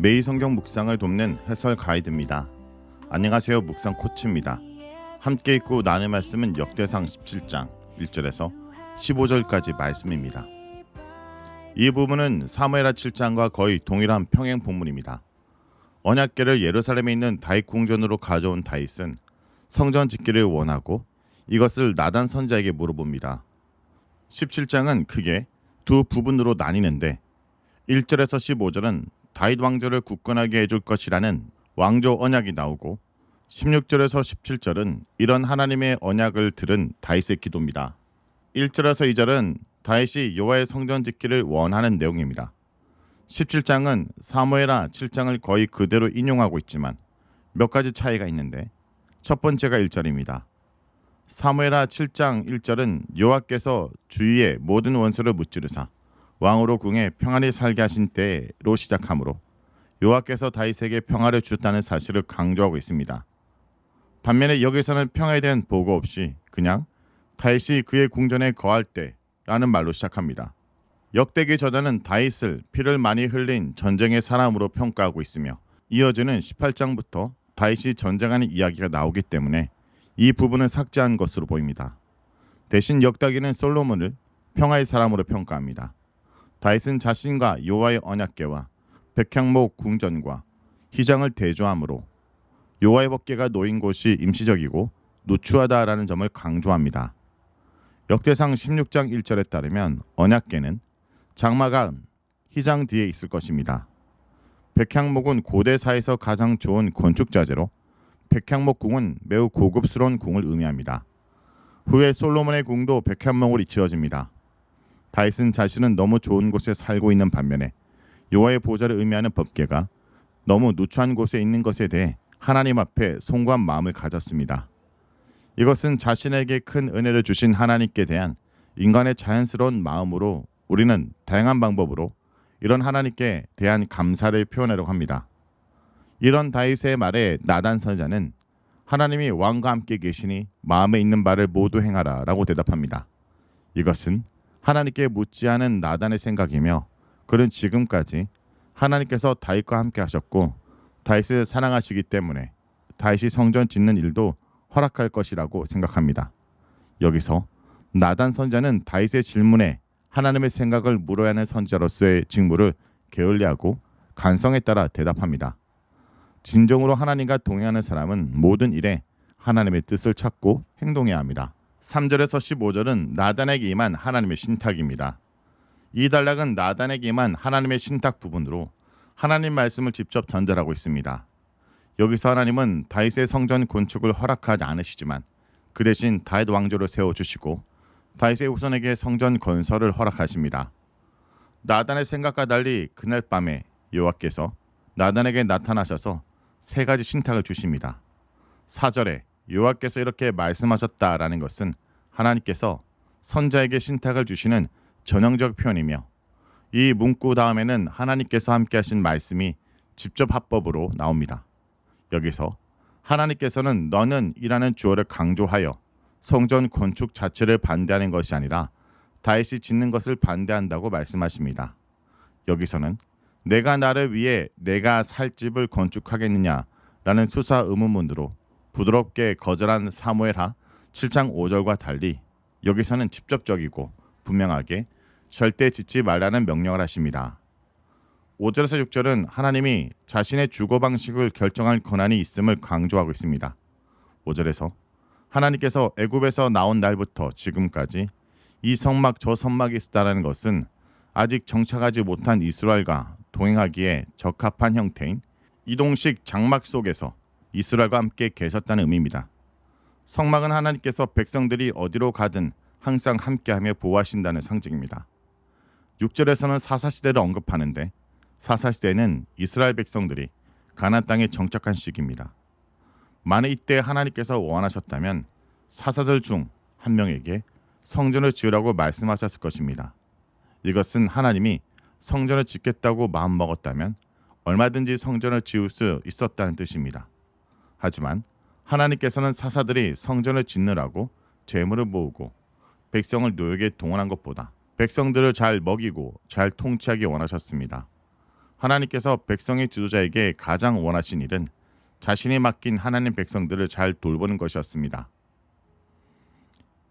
매일 성경 묵상을 돕는 해설 가이드입니다. 안녕하세요. 묵상 코치입니다. 함께 읽고 나눌 말씀은 역대상 17장 1절에서 15절까지 말씀입니다. 이 부분은 사무엘하 7장과 거의 동일한 평행 본문입니다. 언약궤를 예루살렘에 있는 다윗 궁전으로 가져온 다윗은 성전 짓기를 원하고 이것을 나단 선지자에게 물어봅니다. 17장은 크게 두 부분으로 나뉘는데 1절에서 15절은 다윗 왕조를 굳건하게 해줄 것이라는 왕조 언약이 나오고 16절에서 17절은 이런 하나님의 언약을 들은 다윗의 기도입니다. 1절에서 2절은 다윗이 여호와의 성전 짓기를 원하는 내용입니다. 17장은 사무엘하 7장을 거의 그대로 인용하고 있지만 몇 가지 차이가 있는데 첫 번째가 1절입니다. 사무엘하 7장 1절은 여호와께서 주위의 모든 원수를 무찌르사 왕으로 궁에 평안히 살게 하신 때로 시작하므로 여호와께서 다윗에게 평화를 주셨다는 사실을 강조하고 있습니다. 반면에 여기서는 평화에 대한 보고 없이 그냥 다윗이 그의 궁전에 거할 때라는 말로 시작합니다. 역대기 저자는 다윗을 피를 많이 흘린 전쟁의 사람으로 평가하고 있으며 이어지는 18장부터 다윗이 전쟁하는 이야기가 나오기 때문에 이 부분을 삭제한 것으로 보입니다. 대신 역대기는 솔로몬을 평화의 사람으로 평가합니다. 다윗은 자신과 여호와의 언약궤와 백향목 궁전과 휘장을 대조함으로 여호와의 법궤가 놓인 곳이 임시적이고 누추하다라는 점을 강조합니다. 역대상 16장 1절에 따르면 언약궤는 장막안 휘장 뒤에 있을 것입니다. 백향목은 고대사에서 가장 좋은 건축 자재로 백향목 궁은 매우 고급스러운 궁을 의미합니다. 후에 솔로몬의 궁도 백향목으로 지어집니다. 다윗은 자신은 너무 좋은 곳에 살고 있는 반면에 여호와의 보좌를 의미하는 법궤가 너무 누추한 곳에 있는 것에 대해 하나님 앞에 송구한 마음을 가졌습니다. 이것은 자신에게 큰 은혜를 주신 하나님께 대한 인간의 자연스러운 마음으로 우리는 다양한 방법으로 이런 하나님께 대한 감사를 표현하려고 합니다. 이런 다윗의 말에 나단 선지자는 하나님이 왕과 함께 계시니 마음에 있는 바를 모두 행하라 라고 대답합니다. 이것은 하나님께 묻지 않은 나단의 생각이며 그는 지금까지 하나님께서 다윗과 함께 하셨고 다윗을 사랑하시기 때문에 다윗이 성전 짓는 일도 허락할 것이라고 생각합니다. 여기서 나단 선지자는 다윗의 질문에 하나님의 생각을 물어야 하는 선지자로서의 직무를 게을리하고 간성에 따라 대답합니다. 진정으로 하나님과 동행하는 사람은 모든 일에 하나님의 뜻을 찾고 행동해야 합니다. 3절에서 15절은 나단에게 임한 하나님의 신탁입니다. 이 단락은 나단에게 임한 하나님의 신탁 부분으로 하나님 말씀을 직접 전달하고 있습니다. 여기서 하나님은 다윗의 성전 건축을 허락하지 않으시지만 그 대신 다윗 왕조를 세워주시고 다윗의 후손에게 성전 건설을 허락하십니다. 나단의 생각과 달리 그날 밤에 여호와께서 나단에게 나타나셔서 세 가지 신탁을 주십니다. 4절에 여호와께서 이렇게 말씀하셨다라는 것은 하나님께서 선자에게 신탁을 주시는 전형적 표현이며 이 문구 다음에는 하나님께서 함께 하신 말씀이 직접 합법으로 나옵니다. 여기서 하나님께서는 너는 이라는 주어를 강조하여 성전 건축 자체를 반대하는 것이 아니라 다윗이 짓는 것을 반대한다고 말씀하십니다. 여기서는 내가 나를 위해 내가 살 집을 건축하겠느냐라는 수사 의문문으로 부드럽게 거절한 사무엘하 7장 5절과 달리 여기서는 직접적이고 분명하게 절대 짓지 말라는 명령을 하십니다. 5절에서 6절은 하나님이 자신의 주거 방식을 결정할 권한이 있음을 강조하고 있습니다. 5절에서 하나님께서 애굽에서 나온 날부터 지금까지 이 성막 저 성막이 있었다는 것은 아직 정착하지 못한 이스라엘과 동행하기에 적합한 형태인 이동식 장막 속에서 이스라엘과 함께 계셨다는 의미입니다. 성막은 하나님께서 백성들이 어디로 가든 항상 함께하며 보호하신다는 상징입니다. 6절에서는 사사시대를 언급하는데 사사시대는 이스라엘 백성들이 가나안 땅에 정착한 시기입니다. 만약 이때 하나님께서 원하셨다면 사사들 중 한 명에게 성전을 지으라고 말씀하셨을 것입니다. 이것은 하나님이 성전을 짓겠다고 마음먹었다면 얼마든지 성전을 지을 수 있었다는 뜻입니다. 하지만 하나님께서는 사사들이 성전을 짓느라고 재물을 모으고 백성을 노역에 동원한 것보다 백성들을 잘 먹이고 잘 통치하기 원하셨습니다. 하나님께서 백성의 지도자에게 가장 원하신 일은 자신이 맡긴 하나님 백성들을 잘 돌보는 것이었습니다.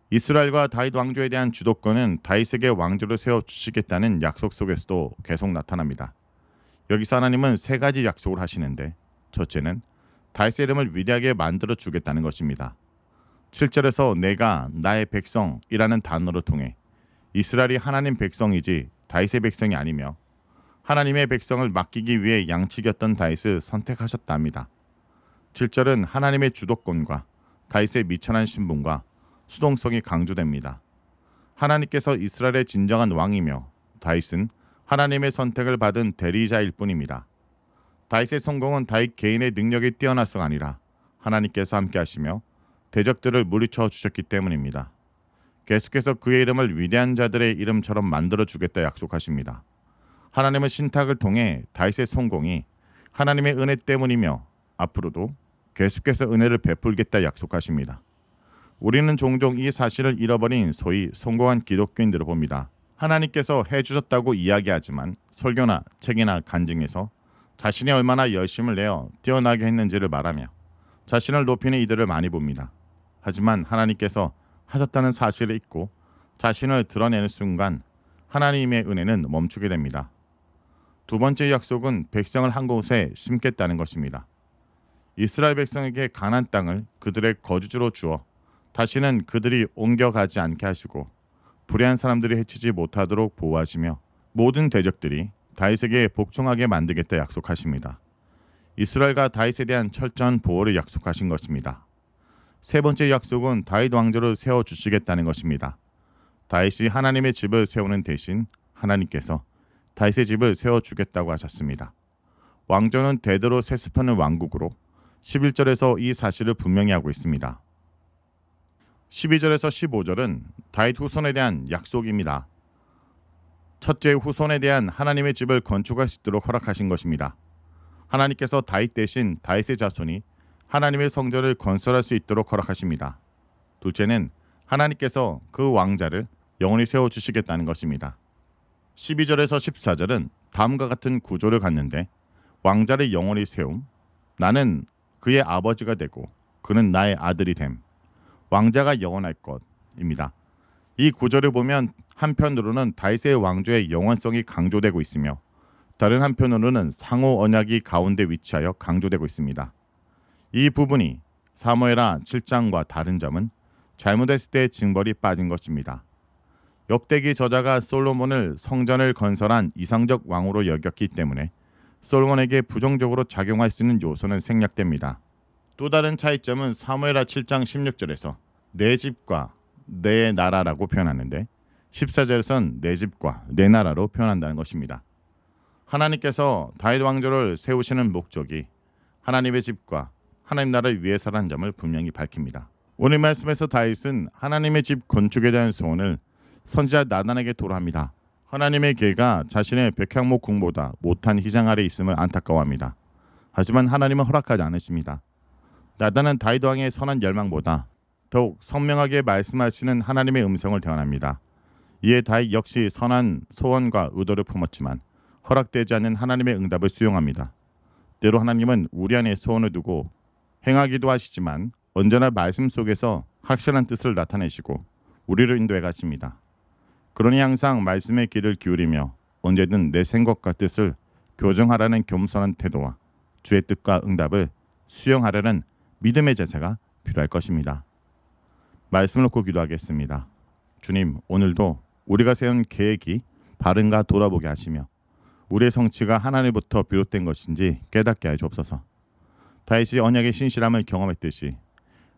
이스라엘과 다윗 왕조에 대한 주도권은 다윗에게 왕조를 세워주시겠다는 약속 속에서도 계속 나타납니다. 여기서 하나님은 세 가지 약속을 하시는데, 첫째는 다윗의 이름을 위대하게 만들어 주겠다는 것입니다. 7절에서 내가 나의 백성이라는 단어를 통해 이스라엘이 하나님 백성이지 다윗의 백성이 아니며 하나님의 백성을 맡기기 위해 양치기였던 다윗을 선택하셨답니다. 7절은 하나님의 주도권과 다윗의 미천한 신분과 수동성이 강조됩니다. 하나님께서 이스라엘의 진정한 왕이며 다윗은 하나님의 선택을 받은 대리자일 뿐입니다. 다윗의 성공은 다윗 개인의 능력이 뛰어나서가 아니라 하나님께서 함께 하시며 대적들을 물리쳐 주셨기 때문입니다. 계속해서 그의 이름을 위대한 자들의 이름처럼 만들어 주겠다 약속하십니다. 하나님은 신탁을 통해 다윗의 성공이 하나님의 은혜 때문이며 앞으로도 계속해서 은혜를 베풀겠다 약속하십니다. 우리는 종종 이 사실을 잃어버린 소위 성공한 기독교인들을 봅니다. 하나님께서 해주셨다고 이야기하지만 설교나 책이나 간증에서 자신이 얼마나 열심을 내어 뛰어나게 했는지를 말하며 자신을 높이는 이들을 많이 봅니다. 하지만 하나님께서 하셨다는 사실을 잊고 자신을 드러내는 순간 하나님의 은혜는 멈추게 됩니다. 두 번째 약속은 백성을 한 곳에 심겠다는 것입니다. 이스라엘 백성에게 가나안 땅을 그들의 거주지로 주어 다시는 그들이 옮겨가지 않게 하시고 불의한 사람들이 해치지 못하도록 보호하시며 모든 대적들이 다윗에게 복종하게 만들겠다 약속하십니다. 이스라엘과 다윗에 대한 철저한 보호를 약속하신 것입니다. 세 번째 약속은 다윗 왕조를 세워주시겠다는 것입니다. 다윗이 하나님의 집을 세우는 대신 하나님께서 다윗의 집을 세워주겠다고 하셨습니다. 왕조는 대대로 세습하는 왕국으로 11절에서 이 사실을 분명히 하고 있습니다. 12절에서 15절은 다윗 후손에 대한 약속입니다. 첫째 후손에 대한 하나님의 집을 건축할 수 있도록 허락하신 것입니다. 하나님께서 다윗 대신 다윗의 자손이 하나님의 성전을 건설할 수 있도록 허락하십니다. 둘째는 하나님께서 그 왕자를 영원히 세워주시겠다는 것입니다. 12절에서 14절은 다음과 같은 구조를 갖는데, 왕자를 영원히 세움, 나는 그의 아버지가 되고 그는 나의 아들이 됨, 왕자가 영원할 것입니다. 이 구절을 보면 한편으로는 다윗의 왕조의 영원성이 강조되고 있으며 다른 한편으로는 상호 언약이 가운데 위치하여 강조되고 있습니다. 이 부분이 사무엘하 7장과 다른 점은 잘못했을 때 징벌이 빠진 것입니다. 역대기 저자가 솔로몬을 성전을 건설한 이상적 왕으로 여겼기 때문에 솔로몬에게 부정적으로 작용할 수 있는 요소는 생략됩니다. 또 다른 차이점은 사무엘하 7장 16절에서 내 집과 내 나라라고 표현하는데 14절에선 내 집과 내 나라로 표현한다는 것입니다. 하나님께서 다윗 왕조를 세우시는 목적이 하나님의 집과 하나님 나라를 위해서라는 점을 분명히 밝힙니다. 오늘 말씀에서 다윗은 하나님의 집 건축에 대한 소원을 선지자 나단에게 도로합니다. 하나님의 계가 자신의 백향목 궁보다 못한 희장 아래 있음을 안타까워합니다. 하지만 하나님은 허락하지 않으십니다. 나단은 다윗 왕의 선한 열망보다 더욱 선명하게 말씀하시는 하나님의 음성을 대언합니다. 이에 다윗 역시 선한 소원과 의도를 품었지만 허락되지 않는 하나님의 응답을 수용합니다. 때로 하나님은 우리 안에 소원을 두고 행하기도 하시지만 언제나 말씀 속에서 확실한 뜻을 나타내시고 우리를 인도해 가십니다. 그러니 항상 말씀의 귀를 기울이며 언제든 내 생각과 뜻을 교정하라는 겸손한 태도와 주의 뜻과 응답을 수용하려는 믿음의 자세가 필요할 것입니다. 말씀을 놓고 기도하겠습니다. 주님, 오늘도 우리가 세운 계획이 바른가 돌아보게 하시며 우리의 성취가 하나님부터 비롯된 것인지 깨닫게 하여 주옵소서. 다윗이 언약의 신실함을 경험했듯이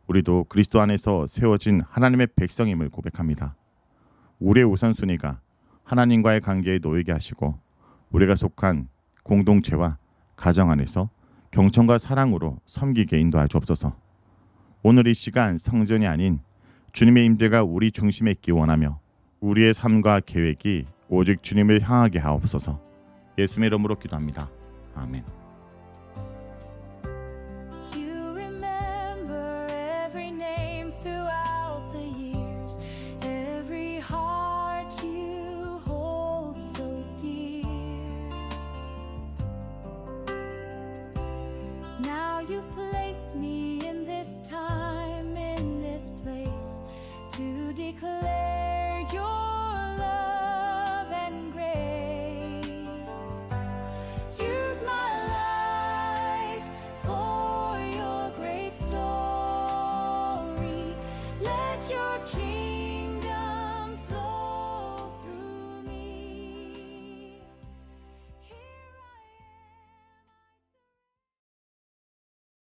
우리도 그리스도 안에서 세워진 하나님의 백성임을 고백합니다. 우리의 우선순위가 하나님과의 관계에 놓이게 하시고 우리가 속한 공동체와 가정 안에서 경청과 사랑으로 섬기게 인도하여 주옵소서. 오늘 이 시간 성전이 아닌 주님의 임재가 우리 중심에 있기 원하며 우리의 삶과 계획이 오직 주님을 향하게 하옵소서. 예수님의 이름으로 기도합니다. 아멘. you've